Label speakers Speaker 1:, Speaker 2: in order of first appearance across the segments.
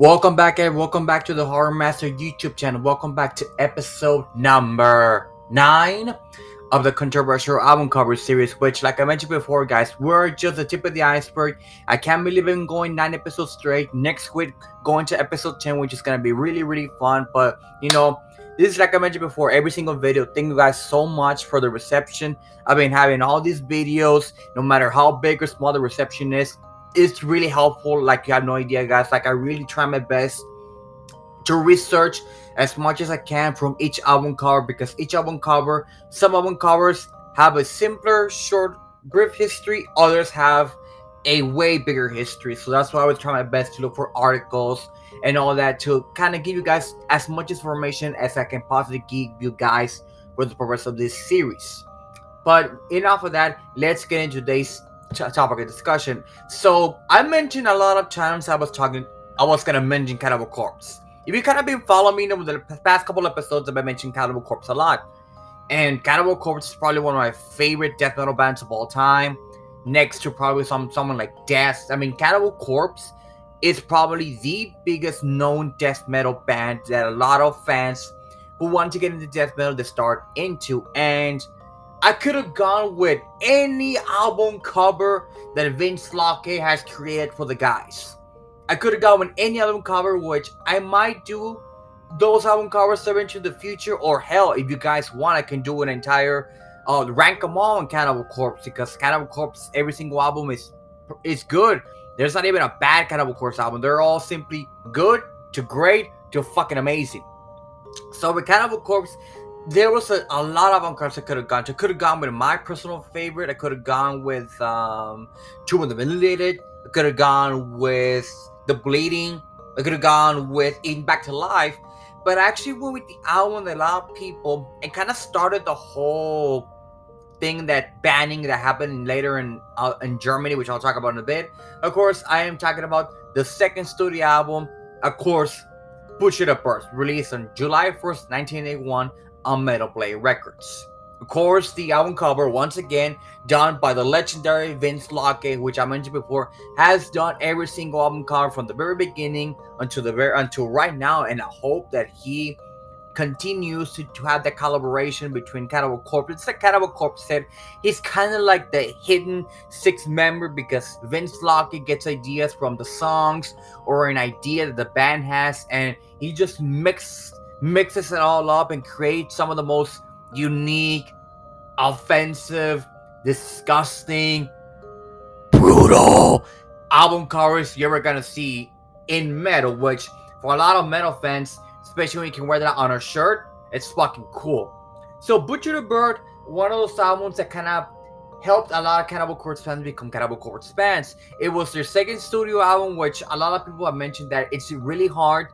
Speaker 1: Welcome back, and welcome back to the Horror Master YouTube channel. Welcome back to episode number 9 of the controversial album cover series, which, like I mentioned before, guys, we're just the tip of the iceberg. I can't believe I'm going 9 episodes straight. Next week, going to episode 10, which is going to be really, really fun. But, this is like I mentioned before, every single video. Thank you guys so much for the reception. I've been having all these videos, no matter how big or small the reception is. It's really helpful. Like, you have no idea, guys. Like, I really try my best to research as much as I can from each album cover, because each album cover, some album covers have a simpler, short, brief history. Others have a way bigger history. So that's why I was trying my best to look for articles and all that to kind of give you guys as much information as I can possibly give you guys for the purpose of this series. But enough of that. Let's get into today's topic of discussion. So I mentioned a lot of times I was gonna mention Cannibal Corpse. If you kind of been following me over the past couple episodes, I've been mentioning Cannibal Corpse a lot. And Cannibal Corpse is probably one of my favorite death metal bands of all time. Next to probably someone like Death. I mean, Cannibal Corpse is probably the biggest known death metal band that a lot of fans who want to get into death metal they start into. And I could have gone with any album cover that Vince Locke has created for the guys. I could have gone with any album cover, which I might do those album covers into the future. Or hell, if you guys want, I can do an entire rank them all on Cannibal Corpse, because Cannibal Corpse, every single album is good. There's not even a bad Cannibal Corpse album. They're all simply good to great to fucking amazing. So with Cannibal Corpse, there was a lot of covers I could have gone to. Could have gone with my personal favorite. I could have gone with Tomb of the Mutilated. I could have gone with The Bleeding. I could have gone with Eaten Back to Life. But I actually went with the album that a lot of people, and kind of started the whole thing, that banning that happened later in Germany, which I'll talk about in a bit. Of course, I am talking about the second studio album, of course, Butcher the Birth, released on July 1st, 1981 on Metal Blade Records. Of course, the album cover, once again, done by the legendary Vince Locke, which I mentioned before, has done every single album cover from the very beginning until right now, and I hope that he continues to have that collaboration between Cannibal Corpse. It's like Cannibal Corpse said, he's kind of like the hidden sixth member, because Vince Locke gets ideas from the songs or an idea that the band has, and he just mixes it all up and creates some of the most unique, offensive, disgusting, brutal album covers you're ever gonna see in metal, which for a lot of metal fans, especially when you can wear that on a shirt, it's fucking cool. So Butcher the Bird, one of those albums that kind of helped a lot of Cannibal Corpse fans become Cannibal Corpse fans. It was their second studio album, which a lot of people have mentioned that it's really hard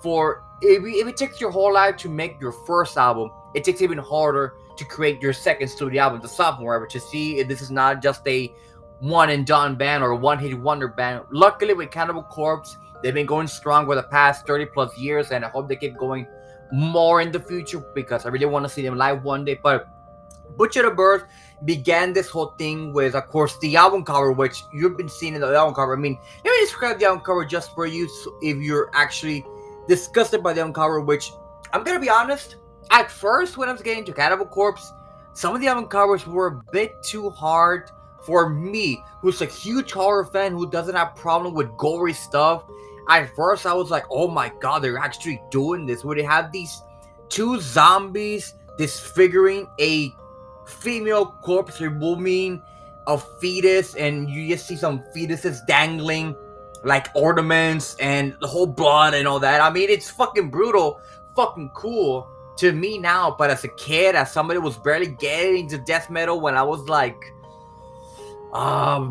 Speaker 1: for, if it takes your whole life to make your first album, it takes even harder to create your second studio album, the sophomore album, to see if this is not just a one and done band or a one hit wonder band. Luckily with Cannibal Corpse, they've been going strong for the past 30 plus years, and I hope they keep going more in the future, because I really want to see them live one day. But Butcher the Bird began this whole thing with, of course, the album cover, which you've been seeing in the album cover. I mean, let me describe the album cover just for you, so if you're actually disgusted by the album cover, which I'm gonna be honest, at first when I was getting to Cannibal Corpse, some of the album covers were a bit too hard for me, who's a huge horror fan who doesn't have problem with gory stuff. At first I was like, oh my god, they're actually doing this, where they have these two zombies disfiguring a female corpse, removing a fetus, and you just see some fetuses dangling like ornaments and the whole blood and all that. I mean, it's fucking brutal, fucking cool to me now, but as a kid, as somebody who was barely getting into death metal when I was like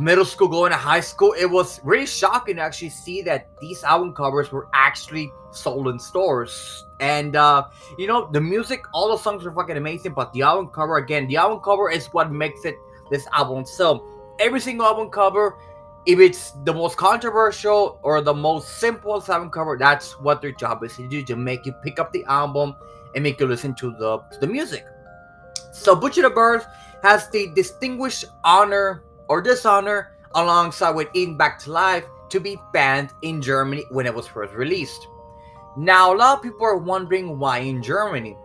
Speaker 1: middle school going to high school, it was really shocking to actually see that these album covers were actually sold in stores. And the music, all the songs are fucking amazing, but the album cover, again, the album cover is what makes it this album. So every single album cover, if it's the most controversial or the most simple album cover, that's what their job is to do, to make you pick up the album and make you listen to the music. So Butcher the Bird has the distinguished honor or dishonor, alongside with Eaten Back to Life, to be banned in Germany when it was first released. Now, a lot of people are wondering why in Germany.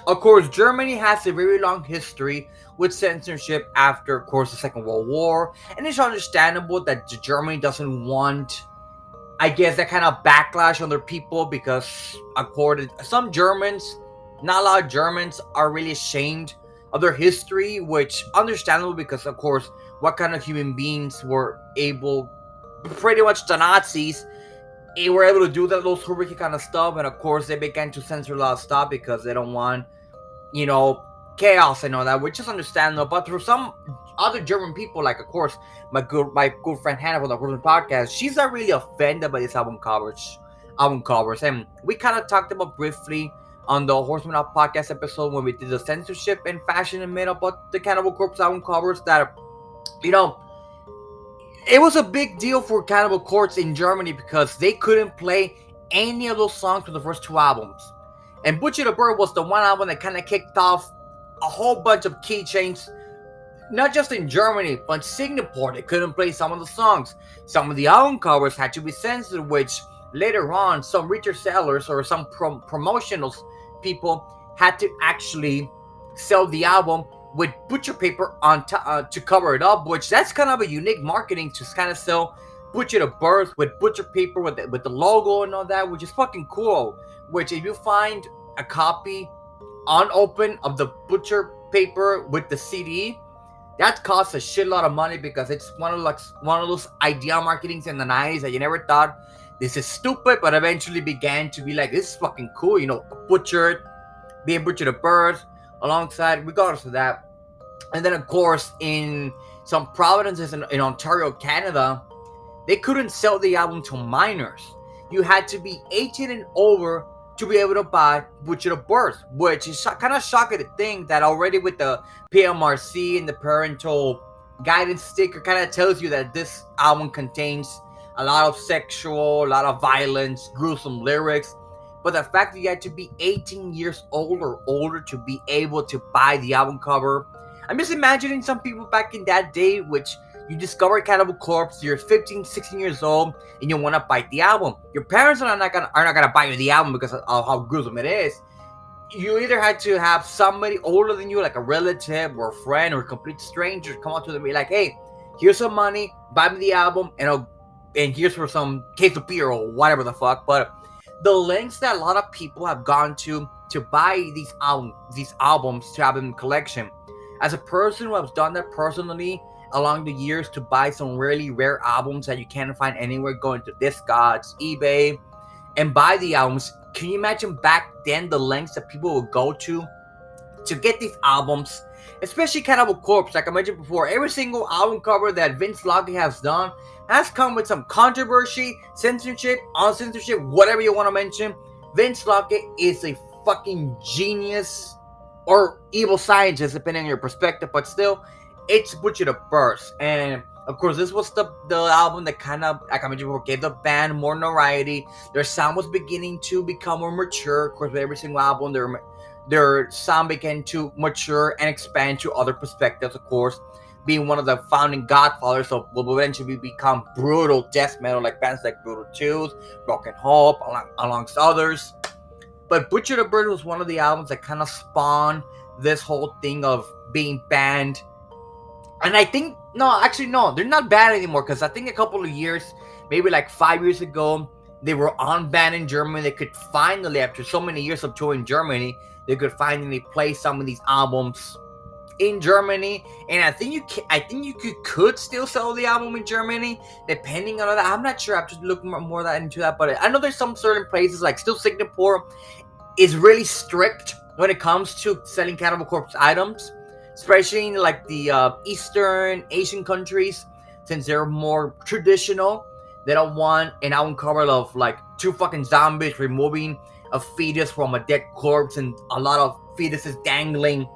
Speaker 1: Of course, Germany has a very long history with censorship after, of course, the Second World War, and it's understandable that Germany doesn't want, I guess, that kind of backlash on their people because, according to some Germans, not a lot of Germans are really ashamed of their history, which understandable because, of course, what kind of human beings were able, pretty much the Nazis, were able to do that, those horrific kind of stuff, and of course they began to censor a lot of stuff because they don't want, you know, chaos and all that, which is understandable. But for some other German people, like of course my good friend Hannah from the Horseman podcast, she's not really offended by this album covers, and we kind of talked about briefly on the Horseman podcast episode when we did the censorship and fashion and made about the Cannibal Corpse album covers that, you know, it was a big deal for Cannibal Corpse in Germany because they couldn't play any of those songs from the first two albums. And Butcher the Bird was the one album that kind of kicked off a whole bunch of keychains, not just in Germany, but Singapore. They couldn't play some of the songs. Some of the album covers had to be censored, which later on, some retailers or some promotional people had to actually sell the album with butcher paper on to cover it up, which that's kind of a unique marketing to kind of sell Butcher the Birth with butcher paper with the logo and all that, which is fucking cool. Which if you find a copy unopened of the butcher paper with the CD, that costs a shitload of money because it's one of those idea marketings in the 90s that you never thought this is stupid, but eventually began to be like, this is fucking cool, you know, butchered, being butchered at birth, alongside, regardless of that. And then of course in some provinces in Ontario, Canada, they couldn't sell the album to minors. You had to be 18 and over to be able to buy Butcher of Birth, which is kind of shocking to think that already with the PMRC and the parental guidance sticker kind of tells you that this album contains a lot of sexual, a lot of violence, gruesome lyrics. But the fact that you had to be 18 years old or older to be able to buy the album cover, I'm just imagining some people back in that day, which you discover Cannibal Corpse, you're 15, 16 years old, and you want to buy the album. Your parents are not gonna buy you the album because of how gruesome it is. You either had to have somebody older than you, like a relative or a friend or a complete stranger, come up to them and be like, "Hey, here's some money, buy me the album, and here's for some case of beer or whatever the fuck." But the lengths that a lot of people have gone to buy these albums to have them in collection. As a person who has done that personally along the years to buy some really rare albums that you can't find anywhere, going to Discogs, eBay, and buy the albums. Can you imagine back then the lengths that people would go to get these albums? Especially Cannibal Corpse, like I mentioned before, every single album cover that Vince Locke has done has come with some controversy, censorship, uncensorship, whatever you want to mention. Vince Locke is a fucking genius or evil scientist, depending on your perspective, but still, it's Butcher the Birth. And of course, this was the album that kind of, like I mentioned before, gave the band more notoriety. Their sound was beginning to become more mature. Of course, with every single album, their sound began to mature and expand to other perspectives, of course, being one of the founding godfathers of what will eventually become brutal death metal, like bands like Brutal Tooth, Broken Hope, amongst others. But Butcher the Bird was one of the albums that kind of spawned this whole thing of being banned. And I think, no, they're not banned anymore, because I think a couple of years, maybe like 5 years ago, they were unbanned in Germany. They could finally, after so many years of touring Germany, they could finally play some of these albums in Germany. And I think you could still sell the album in Germany, depending on that. I'm not sure. I'm just looking more into that. But I know there's some certain places, like still Singapore is really strict when it comes to selling Cannibal Corpse items, especially in like the Eastern Asian countries, since they're more traditional. They don't want an album cover of like two fucking zombies removing a fetus from a dead corpse and a lot of fetuses dangling,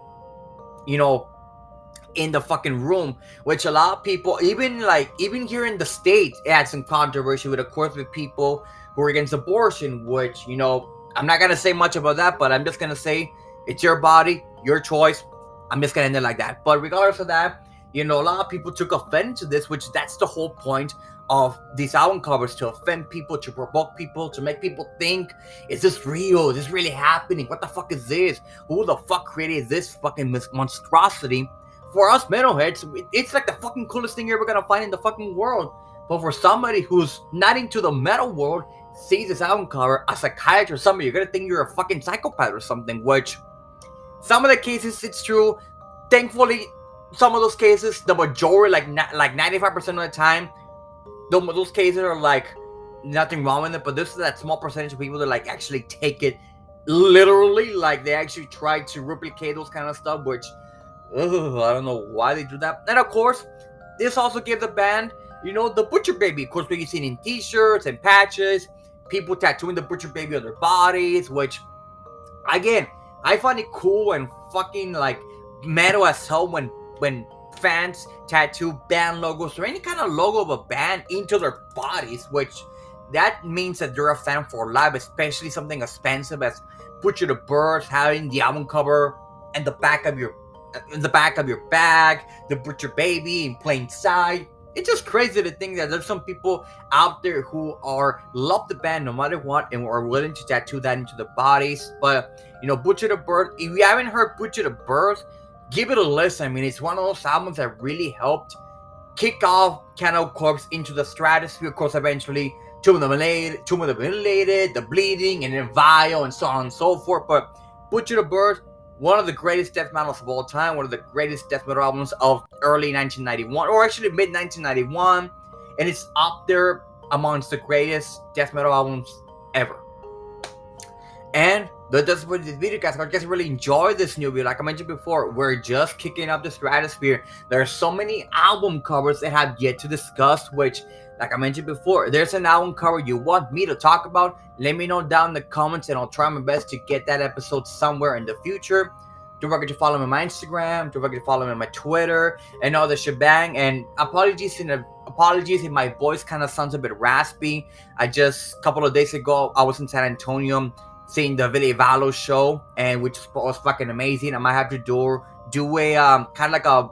Speaker 1: you know, in the fucking room, which a lot of people, even here in the States, it had some controversy with, of course, with people who are against abortion, which, you know, I'm not gonna say much about that, but I'm just gonna say it's your body, your choice. I'm just gonna end it like that. But regardless of that, You know, a lot of people took offense to this, which that's the whole point of these album covers, to offend people, to provoke people, to make people think, is this real? Is this really happening? What the fuck is this? Who the fuck created this fucking monstrosity? For us metalheads, it's like the fucking coolest thing you're ever gonna find in the fucking world. But for somebody who's not into the metal world, sees this album cover, a psychiatrist or somebody, you're gonna think you're a fucking psychopath or something, which some of the cases it's true. Thankfully, some of those cases, the majority, like 95% of the time, those cases are like nothing wrong with it. But this is that small percentage of people that like actually take it literally, like they actually try to replicate those kind of stuff, which I don't know why they do that. And of course, this also gives the band, you know, the Butcher Baby. Of course, we've seen in t-shirts and patches, people tattooing the Butcher Baby on their bodies, which, again, I find it cool and fucking like metal as hell when fans tattoo band logos or any kind of logo of a band into their bodies, which that means that they're a fan for life, especially something expensive as Butcher the Birds having the album cover and the back of your bag, the Butcher Baby in plain sight. It's just crazy to think that there's some people out there who love the band no matter what and are willing to tattoo that into their bodies. But you know, Butcher the Bird, if you haven't heard Butcher the Bird, give it a listen. I mean, it's one of those albums that really helped kick off Cannibal Corpse into the stratosphere. Of course, eventually Tomb of the Mutilated, The Bleeding, and then Vile, and so on and so forth. But Butcher the Bird, one of the greatest death metals of all time, one of the greatest death metal albums of early 1991, or actually mid 1991, and it's up there amongst the greatest death metal albums ever. And that's for this video, guys. I guess I really enjoyed this new video. Like I mentioned before, we're just kicking up the stratosphere. There are so many album covers that have yet to discuss, which, like I mentioned before, there's an album cover you want me to talk about, let me know down in the comments and I'll try my best to get that episode somewhere in the future. Don't forget to follow me on my Instagram. Don't forget to follow me on my Twitter and all the shebang. And apologies if my voice kind of sounds a bit raspy. A couple of days ago, I was in San Antonio seeing the Ville Valo show, and which was fucking amazing. I might have to do a kind of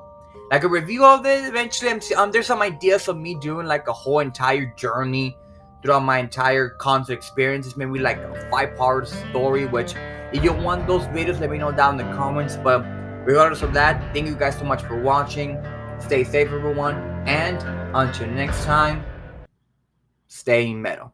Speaker 1: like a review of it eventually. There's some ideas of me doing like a whole entire journey throughout my entire concert experiences, maybe like a 5-part story, which if you want those videos, let me know down in the comments. But regardless of that, thank you guys so much for watching. Stay safe, everyone, and until next time, stay metal.